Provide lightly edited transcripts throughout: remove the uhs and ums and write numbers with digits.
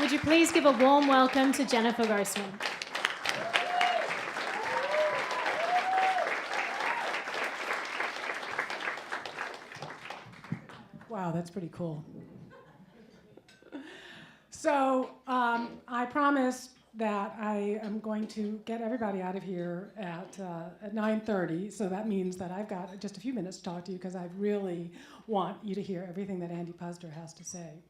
Would you please give a warm welcome to Jennifer Grossman? Wow, that's pretty cool. So I promised that I am going to get everybody out of here at 9:30. So that means that I've got just a few minutes to talk to you because I really want you to hear everything that Andy Puzder has to say.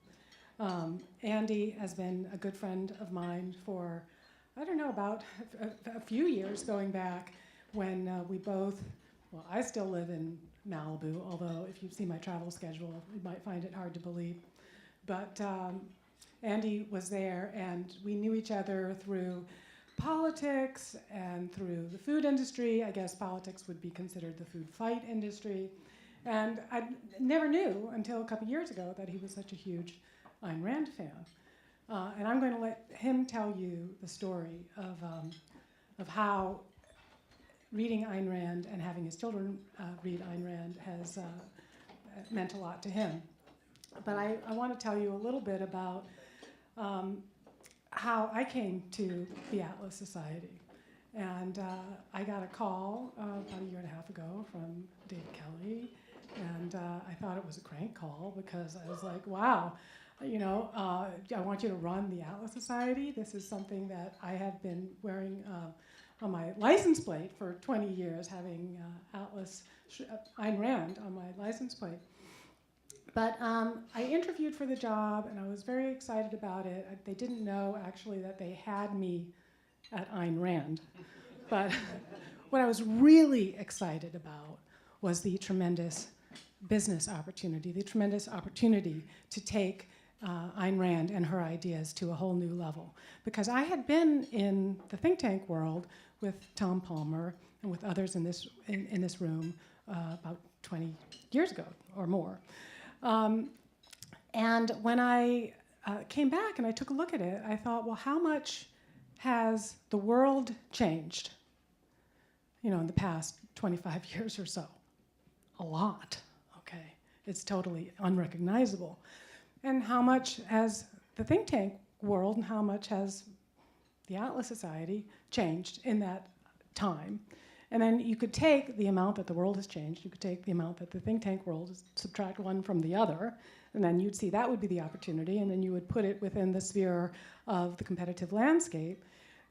Andy has been a good friend of mine for, I don't know, about a few years going back when we both, well, I still live in Malibu, although if you see my travel schedule, you might find it hard to believe. But Andy was there, and we knew each other through politics and through the food industry. I guess politics would be considered the food fight industry. And I never knew until a couple years ago that he was such a huge Ayn Rand fan. And I'm going to let him tell you the story of how reading Ayn Rand and having his children read Ayn Rand has meant a lot to him. But I want to tell you a little bit about how I came to the Atlas Society. And I got a call about a year and a half ago from Dave Kelly, and I thought it was a crank call because I was like, wow, you know, I want you to run the Atlas Society. This is something that I have been wearing on my license plate for 20 years, having Atlas Ayn Rand on my license plate. But I interviewed for the job, and I was very excited about it. They didn't know, actually, that they had me at Ayn Rand. But what I was really excited about was the tremendous business opportunity, the tremendous opportunity to take Ayn Rand and her ideas to a whole new level. Because I had been in the think tank world with Tom Palmer and with others in this room about 20 years ago or more. And when I came back and I took a look at it, I thought, well, how much has the world changed, you know, in the past 25 years or so? A lot, okay? It's totally unrecognizable. And how much has the think tank world and how much has the Atlas Society changed in that time? And then you could take the amount that the world has changed, you could take the amount that the think tank world has, subtract one from the other, and then you'd see that would be the opportunity, and then you would put it within the sphere of the competitive landscape,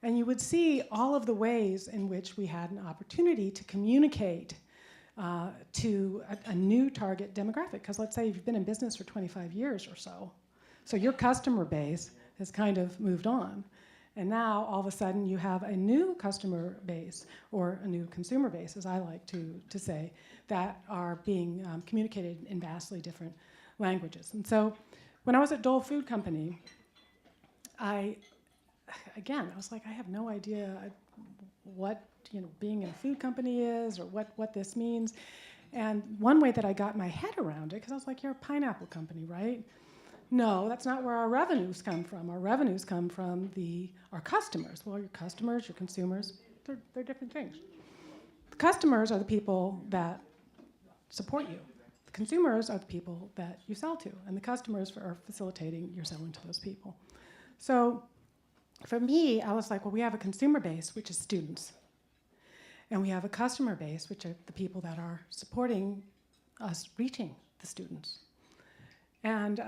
and you would see all of the ways in which we had an opportunity to communicate to a new target demographic. Because let's say you've been in business for 25 years or so, so your customer base has kind of moved on. And now, all of a sudden, you have a new customer base, or a new consumer base, as I like to say, that are being communicated in vastly different languages. And so, when I was at Dole Food Company, I was like, I have no idea what being in a food company is, or what this means. And one way that I got my head around it, because I was like, you're a pineapple company, right? No, that's not where our revenues come from. Our revenues come from our customers. Well, your customers, your consumers, they're different things. The customers are the people that support you. The consumers are the people that you sell to, and the customers are facilitating your selling to those people. So for me, I was like, well, we have a consumer base, which is students. And we have a customer base, which are the people that are supporting us reaching the students. And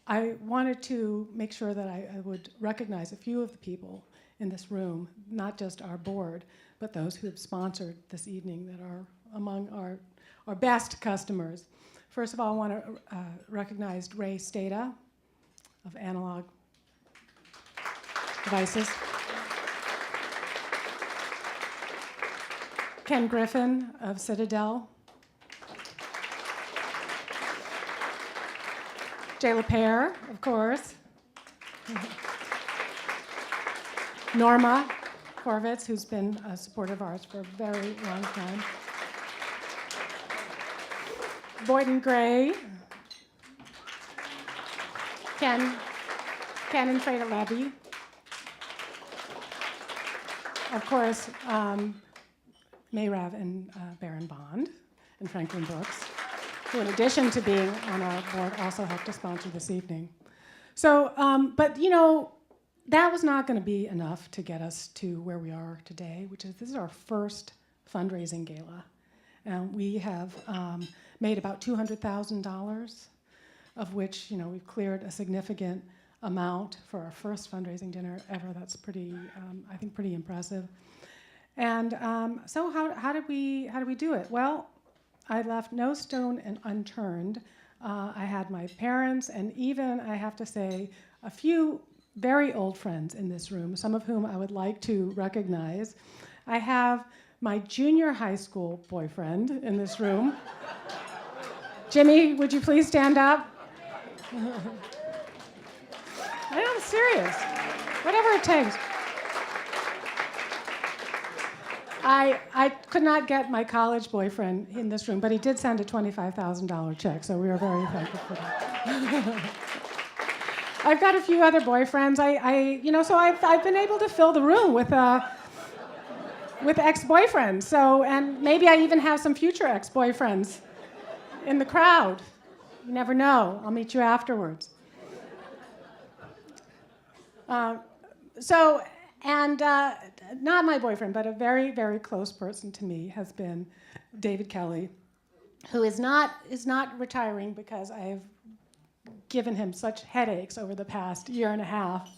I wanted to make sure that I would recognize a few of the people in this room, not just our board, but those who have sponsored this evening that are among our best customers. First of all, I want to recognize Ray Stata of Analog Devices. Ken Griffin of Citadel. Jay LaPere, of course. Norma Horvitz, who's been a supporter of ours for a very long time. Boyden Gray. Ken and Freda Levy. Of course, Mayrav and Baron Bond and Franklin Brooks, who in addition to being on our board also helped to sponsor this evening. So, but that was not going to be enough to get us to where we are today, which is this is our first fundraising gala. And we have made about $200,000, of which we've cleared a significant amount for our first fundraising dinner ever. That's pretty, I think, pretty impressive. And so how did we do it? Well, I left no stone unturned. I had my parents, and even, I have to say, a few very old friends in this room, some of whom I would like to recognize. I have my junior high school boyfriend in this room. Jimmy, would you please stand up? I'm serious. Whatever it takes. I could not get my college boyfriend in this room, but he did send a $25,000 check, so we are very thankful for that. I've got a few other boyfriends. So I've been able to fill the room with ex-boyfriends. So, and maybe I even have some future ex-boyfriends in the crowd. You never know. I'll meet you afterwards. Not my boyfriend, but a very, very close person to me has been David Kelly, who is not retiring because I've given him such headaches over the past year and a half.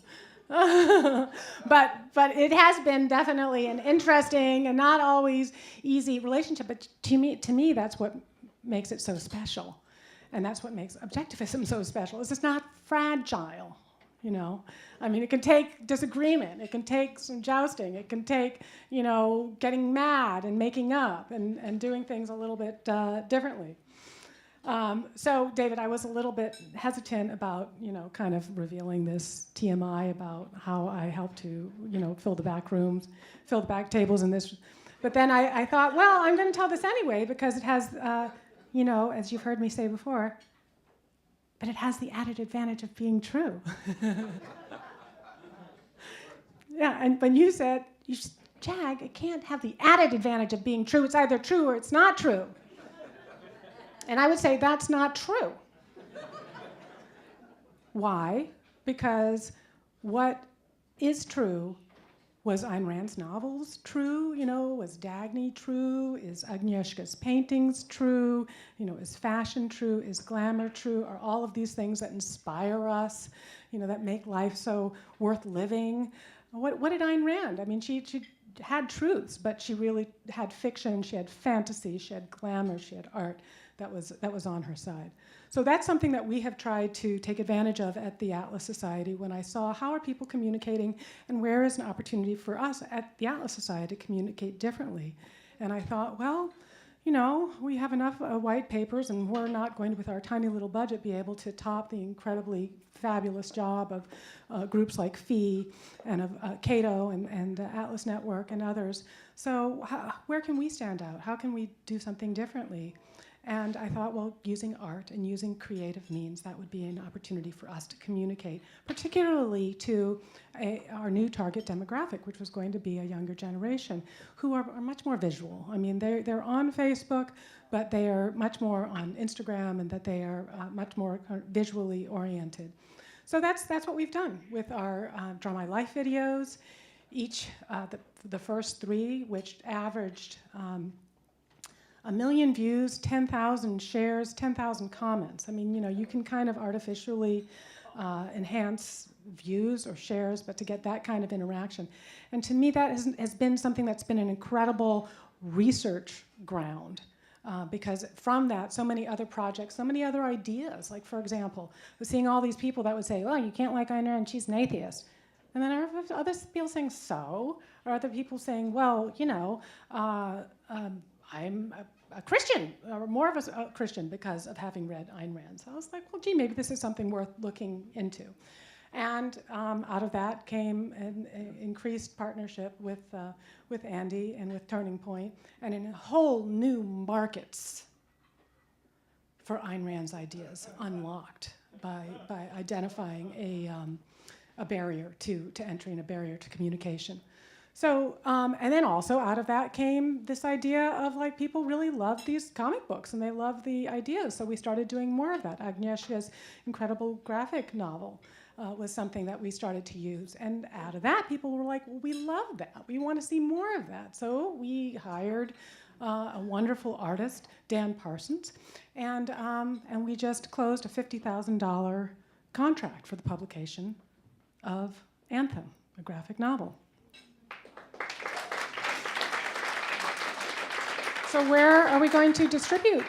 but it has been definitely an interesting and not always easy relationship. But to me, that's what makes it so special, and that's what makes objectivism so special. Is it's not fragile. I mean, it can take disagreement, it can take some jousting, it can take, getting mad and making up and doing things a little bit differently. So, David, I was a little bit hesitant about, kind of revealing this TMI about how I helped to, fill the back rooms, fill the back tables in this. But then I thought, well, I'm going to tell this anyway because it has, as you've heard me say before, but it has the added advantage of being true. Yeah, and when you said, Jag, it can't have the added advantage of being true. It's either true or it's not true. And I would say that's not true. Why? Because what is true was Ayn Rand's novels true, was Dagny true, is Agnieszka's paintings true, is fashion true, is glamour true, are all of these things that inspire us, that make life so worth living. What did Ayn Rand? I mean, she had truths, but she really had fiction, she had fantasy, she had glamour, she had art that was on her side. So that's something that we have tried to take advantage of at the Atlas Society when I saw how are people communicating and where is an opportunity for us at the Atlas Society to communicate differently. And I thought, well, we have enough white papers and we're not going to, with our tiny little budget, be able to top the incredibly fabulous job of groups like FEE and of Cato and Atlas Network and others. So where can we stand out? How can we do something differently? And I thought, well, using art and using creative means, that would be an opportunity for us to communicate, particularly to our new target demographic, which was going to be a younger generation, who are much more visual. I mean, they're on Facebook, but they are much more on Instagram, and that they are much more visually oriented. So that's what we've done with our Draw My Life videos. Each, the first three, which averaged 1 million views, 10,000 shares, 10,000 comments. I mean, you can kind of artificially enhance views or shares, but to get that kind of interaction. And to me, that has been something that's been an incredible research ground. Because from that, so many other projects, so many other ideas. Like, for example, seeing all these people that would say, well, you can't like Ayn Rand, she's an atheist. And then there are other people saying, so? Or other people saying, well, I'm a Christian, or more of a Christian because of having read Ayn Rand. So I was like, well, gee, maybe this is something worth looking into. And out of that came an increased partnership with Andy and with Turning Point, and in whole new markets for Ayn Rand's ideas unlocked by identifying a barrier to entry and a barrier to communication. So, and then also out of that came this idea of like people really love these comic books and they love the ideas. So we started doing more of that. Agnieszka's incredible graphic novel was something that we started to use. And out of that, people were like, well, we love that. We want to see more of that. So we hired a wonderful artist, Dan Parsons, and we just closed a $50,000 contract for the publication of Anthem, a graphic novel. So where are we going to distribute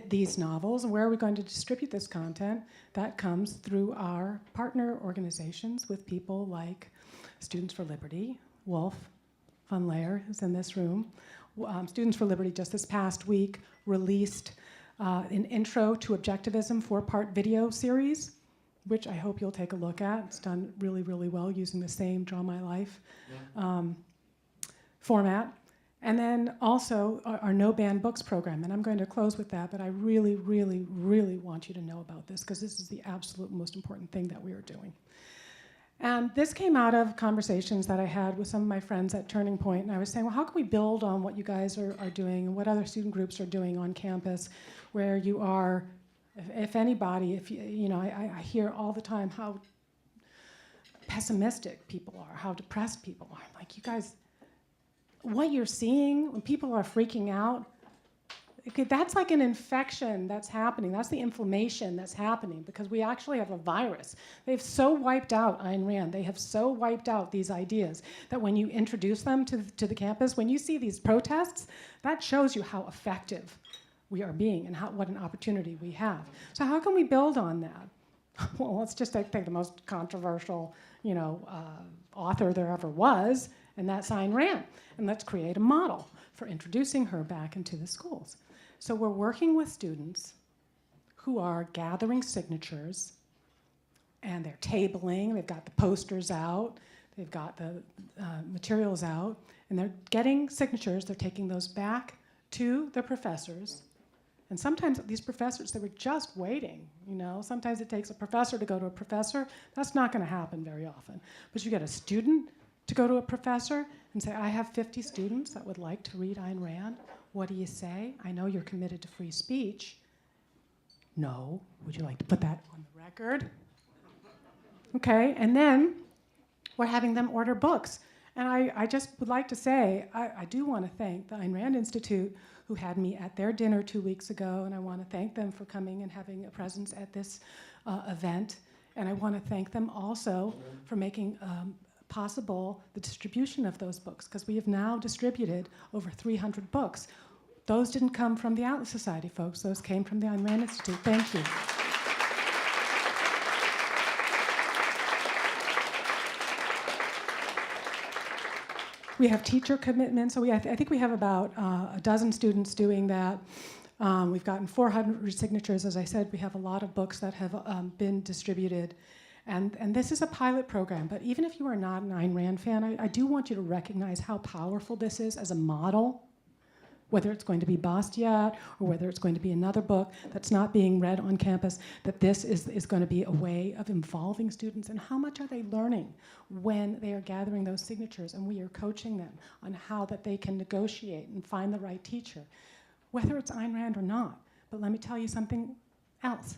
these novels, and where are we going to distribute this content? That comes through our partner organizations with people like Students for Liberty. Wolf von Laer is in this room. Students for Liberty just this past week released an Intro to Objectivism 4-part video series, which I hope you'll take a look at. It's done really, really well using the same Draw My Life format. And then also our No Ban Books program, and I'm going to close with that, but I really, really, really want you to know about this because this is the absolute most important thing that we are doing. And this came out of conversations that I had with some of my friends at Turning Point, and I was saying, well, how can we build on what you guys are doing and what other student groups are doing on campus where you are, if anybody, if you know, I hear all the time how pessimistic people are, how depressed people are. I'm like, you guys, what you're seeing when people are freaking out, okay, that's like an infection that's happening. That's the inflammation that's happening because we actually have a virus. They've so wiped out Ayn Rand. They have so wiped out these ideas that when you introduce them to the campus, when you see these protests, that shows you how effective we are being and what an opportunity we have. So how can we build on that? Well, let's just take the most controversial, author there ever was, and that's Ayn Rand. And let's create a model for introducing her back into the schools. So we're working with students who are gathering signatures, and they're tabling, they've got the posters out, they've got the materials out, and they're getting signatures, they're taking those back to the professors. And sometimes these professors, they were just waiting, Sometimes it takes a professor to go to a professor. That's not gonna happen very often. But you get a student to go to a professor and say, I have 50 students that would like to read Ayn Rand. What do you say? I know you're committed to free speech. No. Would you like to put that on the record? Okay, and then we're having them order books. And I just would like to say, I do want to thank the Ayn Rand Institute who had me at their dinner 2 weeks ago, and I want to thank them for coming and having a presence at this event. And I want to thank them also for making possible the distribution of those books, because we have now distributed over 300 books. Those didn't come from the Atlas Society, folks. Those came from the Ayn Rand Institute. Thank you. We have teacher commitments. So I think we have about a dozen students doing that. We've gotten 400 signatures. As I said, we have a lot of books that have been distributed. And this is a pilot program, but even if you are not an Ayn Rand fan, I do want you to recognize how powerful this is as a model, whether it's going to be Bastiat or whether it's going to be another book that's not being read on campus, that this is going to be a way of involving students. And how much are they learning when they are gathering those signatures and we are coaching them on how that they can negotiate and find the right teacher, whether it's Ayn Rand or not. But let me tell you something else.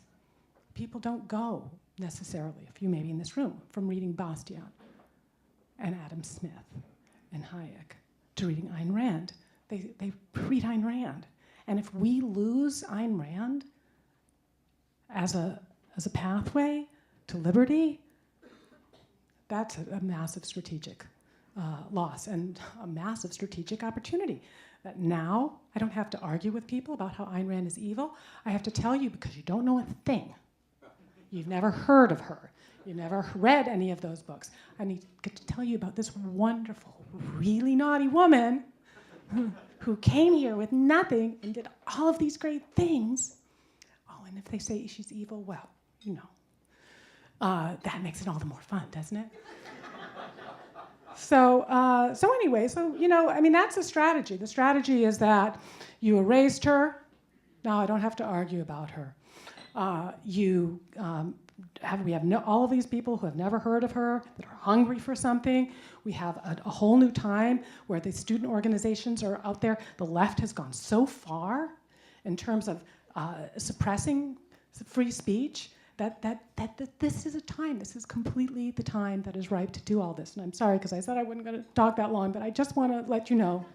People don't go necessarily, a few maybe in this room, from reading Bastiat and Adam Smith and Hayek to reading Ayn Rand. They read Ayn Rand. And if we lose Ayn Rand as a pathway to liberty, that's a massive strategic loss and a massive strategic opportunity. That now I don't have to argue with people about how Ayn Rand is evil. I have to tell you because you don't know a thing. You've never heard of her. You've never read any of those books. I need to get to tell you about this wonderful, really naughty woman who came here with nothing and did all of these great things. Oh, and if they say she's evil, well, that makes it all the more fun, doesn't it? So anyway, that's a strategy. The strategy is that you erased her. Now I don't have to argue about her. We have all of these people who have never heard of her, that are hungry for something. We have a whole new time where the student organizations are out there. The left has gone so far in terms of suppressing free speech that this is a time, this is completely the time that is ripe to do all this. And I'm sorry, because I said I wasn't going to talk that long, but I just want to let you know.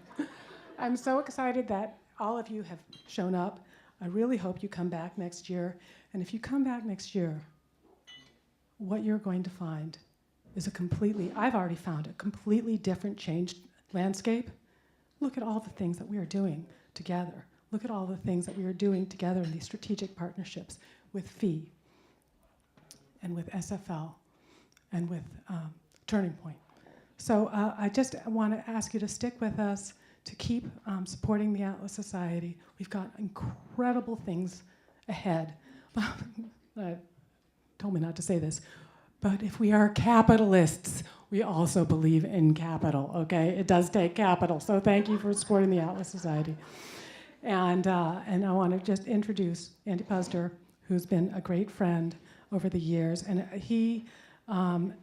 I'm so excited that all of you have shown up. I really hope you come back next year. And if you come back next year, what you're going to find is I've already found a completely different changed landscape. Look at all the things that we are doing together. Look at all the things that we are doing together in these strategic partnerships with FEE and with SFL and with Turning Point. So I just want to ask you to stick with us, to keep supporting the Atlas Society. We've got incredible things ahead. Told me not to say this, but if we are capitalists, we also believe in capital, okay? It does take capital, so thank you for supporting the Atlas Society. And I want to just introduce Andy Puzder, who's been a great friend over the years, and he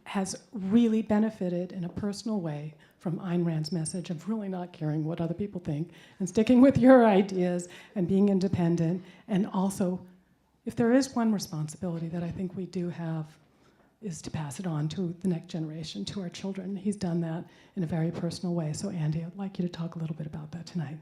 has really benefited in a personal way from Ayn Rand's message of really not caring what other people think and sticking with your ideas and being independent. And also, if there is one responsibility that I think we do have, is to pass it on to the next generation, to our children. He's done that in a very personal way. So Andy, I'd like you to talk a little bit about that tonight.